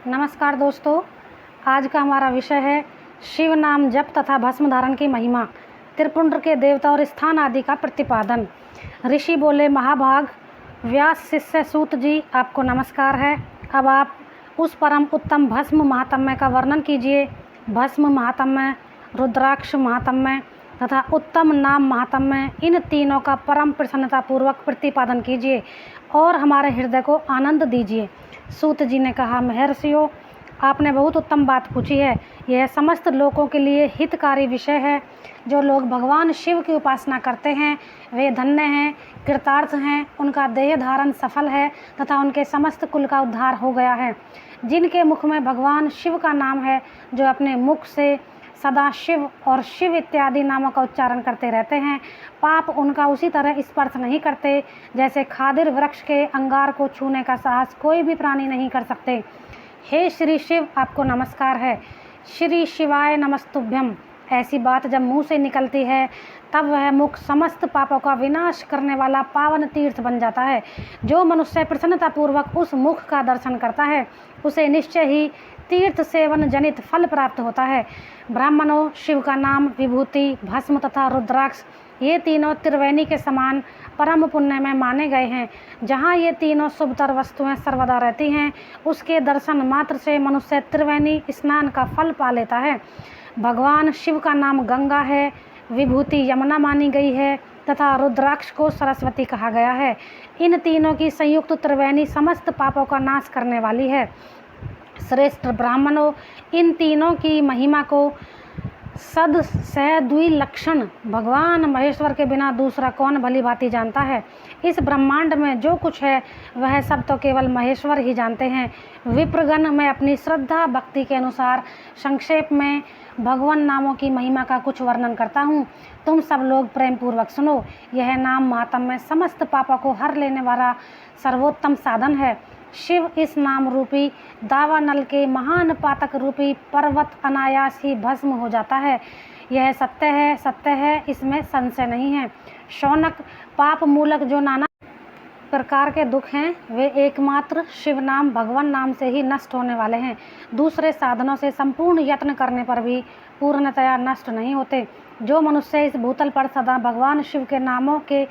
नमस्कार दोस्तों, आज का हमारा विषय है शिव नाम जप तथा भस्म धारण की महिमा, त्रिपुंड के देवता और स्थान आदि का प्रतिपादन। ऋषि बोले, महाभाग व्यास शिष्य सूत जी, आपको नमस्कार है। अब आप उस परम उत्तम भस्म महात्म्य का वर्णन कीजिए। भस्म महात्म्य, रुद्राक्ष महात्म्य तथा उत्तम नाम महात्म्य, इन तीनों का परम प्रसन्नतापूर्वक प्रतिपादन कीजिए और हमारे हृदय को आनंद दीजिए। सूत जी ने कहा, महर्षियों, आपने बहुत उत्तम बात पूछी है। यह समस्त लोगों के लिए हितकारी विषय है। जो लोग भगवान शिव की उपासना करते हैं वे धन्य हैं, कृतार्थ हैं, उनका देह धारण सफल है तथा उनके समस्त कुल का उद्धार हो गया है। जिनके मुख में भगवान शिव का नाम है, जो अपने मुख से सदा शिव और शिव इत्यादि नामों का उच्चारण करते रहते हैं, पाप उनका उसी तरह स्पर्श नहीं करते जैसे खादिर वृक्ष के अंगार को छूने का साहस कोई भी प्राणी नहीं कर सकते। हे श्री शिव, आपको नमस्कार है। श्री शिवाय नमस्तुभ्यम। ऐसी बात जब मुंह से निकलती है तब वह मुख समस्त पापों का विनाश करने वाला पावन तीर्थ बन जाता है। जो मनुष्य प्रसन्नतापूर्वक उस मुख का दर्शन करता है उसे निश्चय ही तीर्थ सेवन जनित फल प्राप्त होता है। ब्राह्मणों, शिव का नाम, विभूति, भस्म तथा रुद्राक्ष, ये तीनों त्रिवेणी के समान परम पुण्य में माने गए हैं। जहाँ ये तीनों शुभतर वस्तुएं सर्वदा रहती हैं, उसके दर्शन मात्र से मनुष्य त्रिवेणी स्नान का फल पा लेता है। भगवान शिव का नाम गंगा है, विभूति यमुना मानी गई है तथा रुद्राक्ष को सरस्वती कहा गया है। इन तीनों की संयुक्त त्रिवेणी समस्त पापों का नाश करने वाली है। श्रेष्ठ ब्राह्मणों, इन तीनों की महिमा को सद सह द्विलक्षण भगवान महेश्वर के बिना दूसरा कौन भली भांति जानता है। इस ब्रह्मांड में जो कुछ है वह सब तो केवल महेश्वर ही जानते हैं। विप्रगण, मैं अपनी श्रद्धा भक्ति के अनुसार संक्षेप में भगवान नामों की महिमा का कुछ वर्णन करता हूँ। तुम सब लोग प्रेम पूर्वक सुनो। यह नाम महात्म्य समस्त पापों को हर लेने वाला सर्वोत्तम साधन है। शिव इस नाम रूपी दावानल के महान पातक रूपी पर्वत अनायास ही भस्म हो जाता है। यह सत्य है, इसमें संशय नहीं है। शौनक, पाप मूलक जो नाना प्रकार के दुख हैं वे एकमात्र शिव नाम भगवान नाम से ही नष्ट होने वाले हैं। दूसरे साधनों से संपूर्ण यत्न करने पर भी पूर्णतया नष्ट नहीं होते। जो मनुष्य इस भूतल पर सदा भगवान शिव के नामों के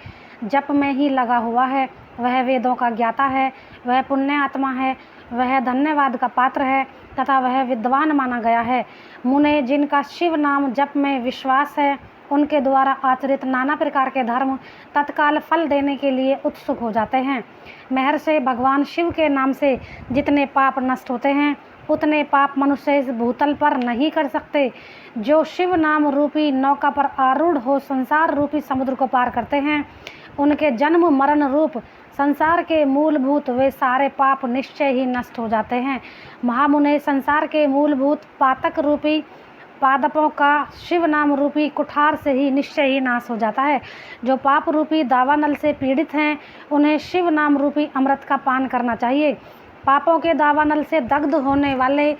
जप में ही लगा हुआ है वह वेदों का ज्ञाता है, वह पुण्य आत्मा है, वह धन्यवाद का पात्र है तथा वह विद्वान माना गया है। मुने, जिनका शिव नाम जप में विश्वास है, उनके द्वारा आचरित नाना प्रकार के धर्म तत्काल फल देने के लिए उत्सुक हो जाते हैं। महर्षि, भगवान शिव के नाम से जितने पाप नष्ट होते हैं उतने पाप मनुष्य इस भूतल पर नहीं कर सकते। जो शिव नाम रूपी नौका पर आरूढ़ हो संसार रूपी समुद्र को पार करते हैं, उनके जन्म मरण रूप संसार के मूलभूत वे सारे पाप निश्चय ही नष्ट हो जाते हैं। महामुने, संसार के मूलभूत पातक रूपी पादपों का शिव नाम रूपी कुठार से ही निश्चय ही नाश हो जाता है। जो पाप रूपी दावानल से पीड़ित हैं उन्हें शिव नाम रूपी अमृत का पान करना चाहिए। पापों के दावानल से दग्ध होने वाले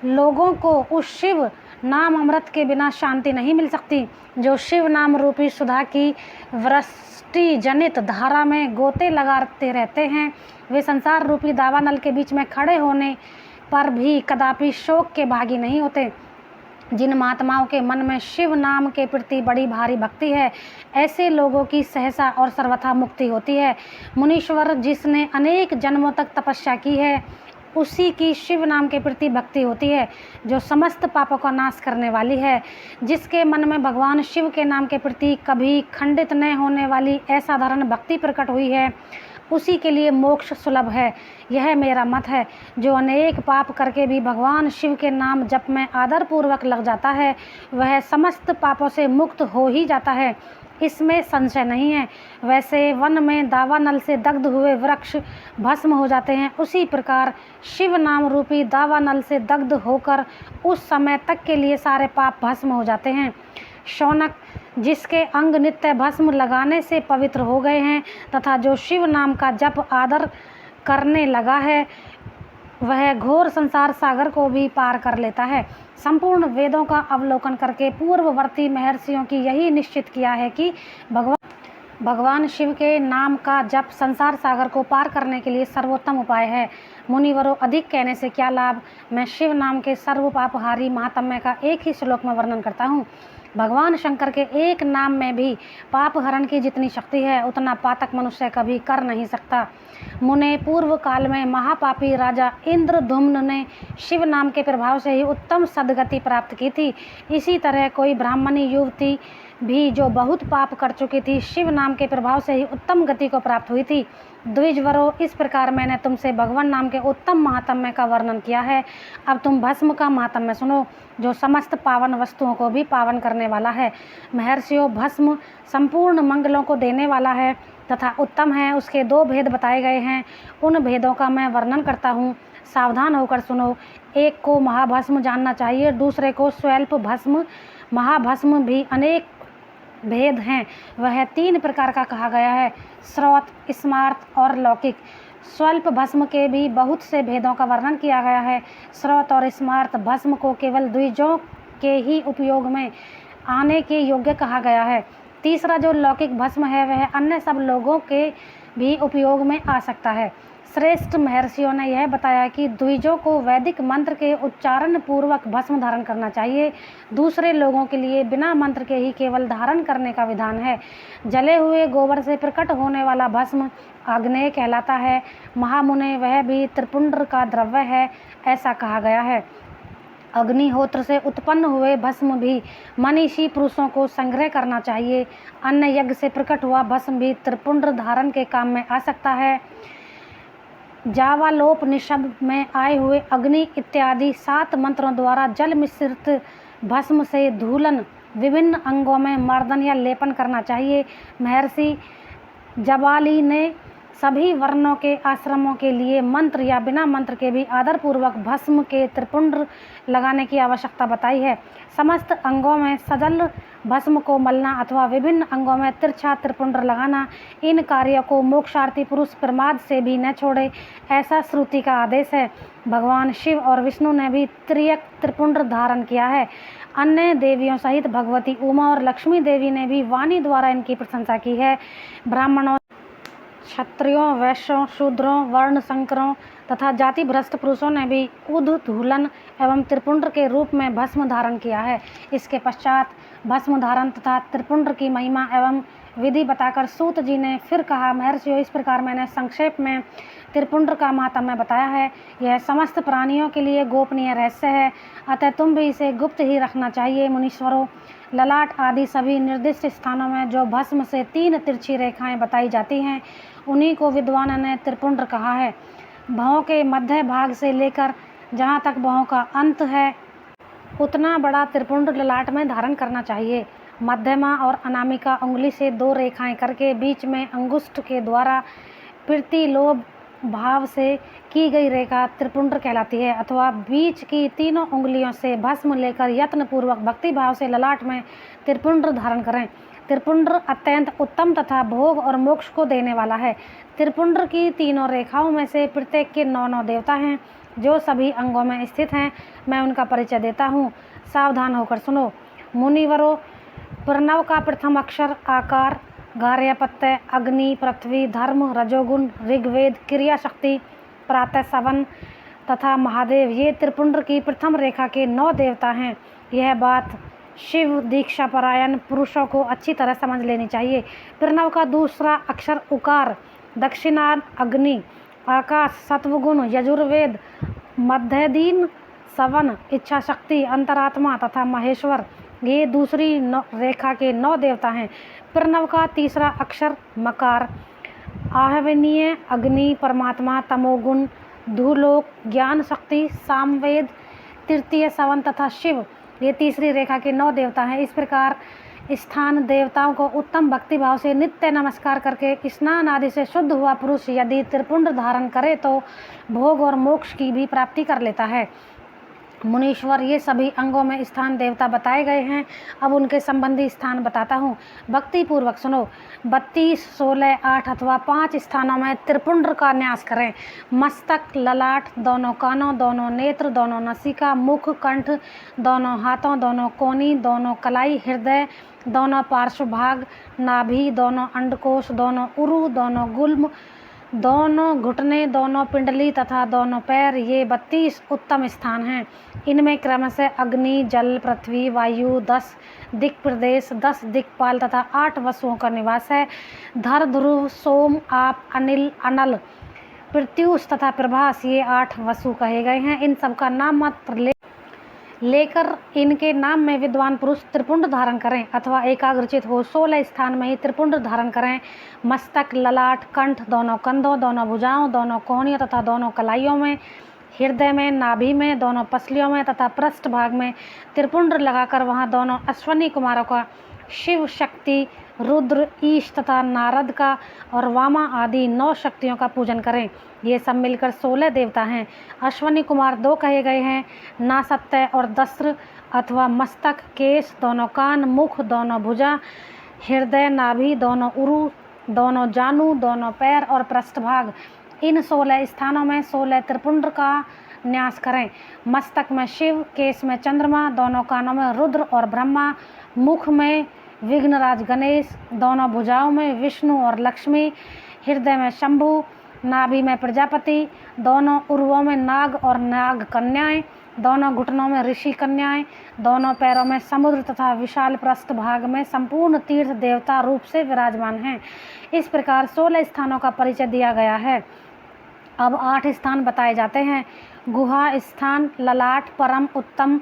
लोगों को उस शिव नाम अमृत के बिना शांति नहीं मिल सकती। जो शिव नाम रूपी सुधा की वृष्टि जनित धारा में गोते लगाते रहते हैं वे संसार रूपी दावानल के बीच में खड़े होने पर भी कदापि शोक के भागी नहीं होते। जिन महात्माओं के मन में शिव नाम के प्रति बड़ी भारी भक्ति है, ऐसे लोगों की सहसा और सर्वथा मुक्ति होती है। मुनीश्वर, जिसने अनेक जन्मों तक तपस्या की है उसी की शिव नाम के प्रति भक्ति होती है, जो समस्त पापों का नाश करने वाली है। जिसके मन में भगवान शिव के नाम के प्रति कभी खंडित न होने वाली असाधारण भक्ति प्रकट हुई है, उसी के लिए मोक्ष सुलभ है। यह मेरा मत है। जो अनेक पाप करके भी भगवान शिव के नाम जप में आदर पूर्वक लग जाता है वह समस्त पापों से मुक्त हो ही जाता है, इसमें संशय नहीं है। वैसे वन में दावानल से दग्ध हुए वृक्ष भस्म हो जाते हैं, उसी प्रकार शिव नाम रूपी दावानल से दग्ध होकर उस समय तक के लिए सारे पाप भस्म हो जाते हैं। शौनक, जिसके अंग नित्य भस्म लगाने से पवित्र हो गए हैं तथा जो शिव नाम का जप आदर करने लगा है वह घोर संसार सागर को भी पार कर लेता है। संपूर्ण वेदों का अवलोकन करके पूर्ववर्ती महर्षियों की यही निश्चित किया है कि भगवान शिव के नाम का जप संसार सागर को पार करने के लिए सर्वोत्तम उपाय है। मुनिवरों, अधिक कहने से क्या लाभ। मैं शिव नाम के सर्व पापहारी महात्म्य का एक ही श्लोक में वर्णन करता हूँ। भगवान शंकर के एक नाम में भी पाप हरण की जितनी शक्ति है उतना पातक मनुष्य कभी कर नहीं सकता। मुने, पूर्व काल में महापापी राजा इंद्रधुम्न ने शिव नाम के प्रभाव से ही उत्तम सद्गति प्राप्त की थी। इसी तरह कोई ब्राह्मणी युवती भी जो बहुत पाप कर चुकी थी, शिव नाम के प्रभाव से ही उत्तम गति को प्राप्त हुई थी। द्विजवरों, इस प्रकार मैंने तुमसे भगवान नाम के उत्तम महात्म्य का वर्णन किया है। अब तुम भस्म का महात्म्य सुनो, जो समस्त पावन वस्तुओं को भी पावन करने वाला है। महर्षियों, भस्म संपूर्ण मंगलों को देने वाला है तथा उत्तम है। उसके 2 भेद बताए गए हैं, उन भेदों का मैं वर्णन करता हूँ, सावधान होकर सुनो। एक को महाभस्म जानना चाहिए, दूसरे को स्वल्प भस्म। महाभस्म भी अनेक भेद हैं। वह 3 प्रकार का कहा गया है, स्रोत, स्मार्त और लौकिक। स्वल्प भस्म के भी बहुत से भेदों का वर्णन किया गया है। स्रोत और स्मार्त भस्म को केवल द्विजों के ही उपयोग में आने के योग्य कहा गया है। तीसरा जो लौकिक भस्म है वह अन्य सब लोगों के भी उपयोग में आ सकता है। श्रेष्ठ महर्षियों ने यह बताया कि द्विजों को वैदिक मंत्र के उच्चारण पूर्वक भस्म धारण करना चाहिए। दूसरे लोगों के लिए बिना मंत्र के ही केवल धारण करने का विधान है। जले हुए गोबर से प्रकट होने वाला भस्म आग्नेय कहलाता है। महामुने, वह भी त्रिपुंड का द्रव्य है, ऐसा कहा गया है। अग्निहोत्र से उत्पन्न हुए भस्म भी मनीषी पुरुषों को संग्रह करना चाहिए। अन्य यज्ञ से प्रकट हुआ भस्म भी त्रिपुंड धारण के काम में आ सकता है। जावालोपनिषद में आए हुए अग्नि इत्यादि 7 मंत्रों द्वारा जल मिश्रित भस्म से धूलन विभिन्न अंगों में मर्दन या लेपन करना चाहिए। महर्षि जबाली ने सभी वर्णों के आश्रमों के लिए मंत्र या बिना मंत्र के भी आदरपूर्वक भस्म के त्रिपुंड लगाने की आवश्यकता बताई है। समस्त अंगों में सजल भस्म को मलना अथवा विभिन्न अंगों में तिरछा त्रिपुंड लगाना, इन कार्यों को मोक्षार्थी पुरुष प्रमाद से भी न छोड़े, ऐसा श्रुति का आदेश है। भगवान शिव और विष्णु ने भी त्रियक त्रिपुंड धारण किया है। अन्य देवियों सहित भगवती उमा और लक्ष्मी देवी ने भी वाणी द्वारा इनकी प्रशंसा की है। ब्राह्मणों, क्षत्रियों, वैश्यों, शूद्रों, वर्ण संकरों तथा जाति भ्रष्ट पुरुषों ने भी उद्धूलन एवं त्रिपुंड के रूप में भस्म धारण किया है। इसके पश्चात भस्म धारण तथा त्रिपुंड की महिमा एवं विधि बताकर सूत जी ने फिर कहा, महर्षियों, इस प्रकार मैंने संक्षेप में त्रिपुंड का महात्म्य बताया है। यह समस्त प्राणियों के लिए गोपनीय रहस्य है, अतः तुम भी इसे गुप्त ही रखना चाहिए। मुनीश्वरों, ललाट आदि सभी निर्दिष्ट स्थानों में जो भस्म से 3 तिरछी रेखाएं बताई जाती हैं, उन्हीं को विद्वान ने त्रिपुंड कहा है। भौं के मध्य भाग से लेकर जहाँ तक भौं का अंत है उतना बड़ा त्रिपुंड ललाट में धारण करना चाहिए। मध्यमा और अनामिका उंगली से 2 रेखाएं करके बीच में अंगुष्ठ के द्वारा प्रतिलोभ भाव से की गई रेखा त्रिपुंड कहलाती है, अथवा बीच की 3 उंगलियों से भस्म लेकर यत्न पूर्वक भक्ति भाव से ललाट में त्रिपुंड धारण करें। त्रिपुंड अत्यंत उत्तम तथा भोग और मोक्ष को देने वाला है। त्रिपुंड की 3 रेखाओं में से प्रत्येक के 9 देवता हैं जो सभी अंगों में स्थित हैं। मैं उनका परिचय देता हूँ, सावधान होकर सुनो। मुनिवरों, प्रणव का प्रथम अक्षर आकार, गार्हपत्य, अग्नि, पृथ्वी, धर्म, रजोगुण, ऋग्वेद, क्रिया शक्ति, प्रातः सवन तथा महादेव, ये त्रिपुंड की प्रथम रेखा के 9 देवता हैं। यह बात शिव दीक्षा परायण पुरुषों को अच्छी तरह समझ लेनी चाहिए। प्रणव का दूसरा अक्षर उकार, दक्षिणार्ध अग्नि, आकाश, सत्वगुण, यजुर्वेद, मध्यदीन, सवन, इच्छा शक्ति, अंतरात्मा तथा महेश्वर, ये दूसरी रेखा के 9 देवता हैं। प्रणव का तीसरा अक्षर मकार, आहवनीय अग्नि, परमात्मा, तमोगुण, धूलोक, ज्ञान शक्ति, सामवेद, तृतीय सवन तथा शिव, ये तीसरी रेखा के 9 देवता हैं। इस प्रकार स्थान देवताओं को उत्तम भक्ति भाव से नित्य नमस्कार करके स्नान आदि से शुद्ध हुआ पुरुष यदि त्रिपुंड धारण करे तो भोग और मोक्ष की भी प्राप्ति कर लेता है। मुनीश्वर ये सभी अंगों में स्थान देवता बताए गए हैं। अब उनके संबंधी स्थान बताता हूँ, भक्ति पूर्वक सुनो। 32, 16, 8 अथवा 5 स्थानों में त्रिपुंड का न्यास करें। मस्तक, ललाट, दोनों कानों, दोनों नेत्र, दोनों नसिका, मुख, कंठ, दोनों हाथों, दोनों कोनी, दोनों कलाई, हृदय, दोनों पार्श्व भाग, नाभि, दोनों अंडकोश, दोनों उरु, दोनों गुल्म, दोनों घुटने, दोनों पिंडली तथा दोनों पैर, ये 32 उत्तम स्थान हैं। इनमें क्रमशः अग्नि, जल, पृथ्वी, वायु, 10 दिक् प्रदेश, 10 दिक्पाल तथा 8 वसुओं का निवास है। धर, ध्रुव, सोम, आप, अनिल, अनल, प्रत्यूष तथा प्रभास, ये 8 वसु कहे गए हैं। इन सबका नाम मात्र लेकर इनके नाम में विद्वान पुरुष त्रिपुंड धारण करें अथवा एकाग्रचित हो 16 स्थान में ही त्रिपुंड धारण करें। मस्तक, ललाट, कंठ, दोनों कंधों, दोनों भुजाओं, दोनों कोहनियों तथा दोनों कलाइयों में, हृदय में, नाभि में, दोनों पसलियों में तथा पृष्ठ भाग में त्रिपुंड लगाकर वहाँ दोनों अश्वनी कुमारों का, शिव, शक्ति, रुद्र, ईश तथा नारद का और वामा आदि 9 शक्तियों का पूजन करें। ये सब मिलकर 16 देवता हैं। अश्वनी कुमार 2 कहे गए हैं, नासत्य और दस्र अथवा मस्तक, केश, दोनों कान, मुख, दोनों भुजा, हृदय, नाभि, दोनों उरु, दोनों जानू, दोनों पैर और पृष्ठभाग। इन 16 स्थानों में 16 त्रिपुंड का न्यास करें। मस्तक में शिव, केश में चंद्रमा, दोनों कानों में रुद्र और ब्रह्मा, मुख में विघ्नराज गणेश, दोनों भुजाओं में विष्णु और लक्ष्मी, हृदय में शंभु, नाभि में प्रजापति, दोनों उर्वों में नाग और नाग कन्याएं, दोनों घुटनों में ऋषि कन्याएं, दोनों पैरों में समुद्र तथा विशाल पृष्ठ भाग में संपूर्ण तीर्थ देवता रूप से विराजमान हैं। इस प्रकार 16 स्थानों का परिचय दिया गया है। अब 8 स्थान बताए जाते हैं। गुहा स्थान, ललाट, परम उत्तम,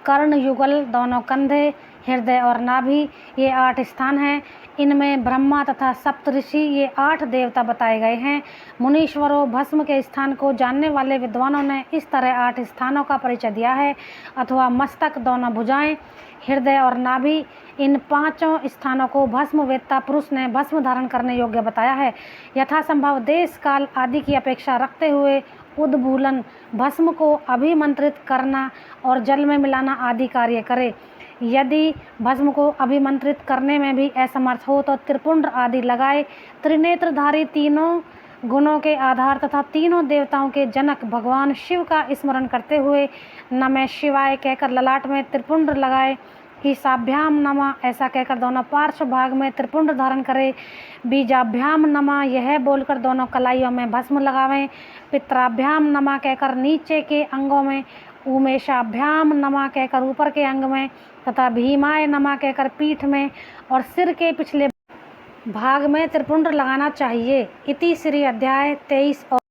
कर्ण युगल, दोनों कंधे, हृदय और नाभि, ये 8 स्थान हैं। इनमें ब्रह्मा तथा सप्तऋषि, ये 8 देवता बताए गए हैं। मुनीश्वरों, भस्म के स्थान को जानने वाले विद्वानों ने इस तरह 8 स्थानों का परिचय दिया है। अथवा मस्तक, दोनों भुजाएं, हृदय और नाभि, इन 5 स्थानों को भस्म वेत्ता पुरुष ने भस्म धारण करने योग्य बताया है। यथासंभव देश काल आदि की अपेक्षा रखते हुए उद्भूलन, भस्म को अभिमंत्रित करना और जल में मिलाना आदि कार्य करे। यदि भस्म को अभिमंत्रित करने में भी असमर्थ हो तो त्रिपुंड आदि लगाए। त्रिनेत्रधारी, तीनों गुणों के आधार तथा तीनों देवताओं के जनक भगवान शिव का स्मरण करते हुए नमः शिवाय कहकर ललाट में त्रिपुंड लगाए। ईशाभ्याम नमः ऐसा कहकर दोनों पार्श्व भाग में त्रिपुंड धारण करे। बीजाभ्याम नमः यह बोलकर दोनों कलाइयों में भस्म लगावें। पित्राभ्याम नमः कहकर नीचे के अंगों में, उमेशाभ्याम नमः कहकर ऊपर के अंग में तथा भीमाय नमः कहकर पीठ में और सिर के पिछले भाग में त्रिपुंड लगाना चाहिए। इति श्री अध्याय 23 और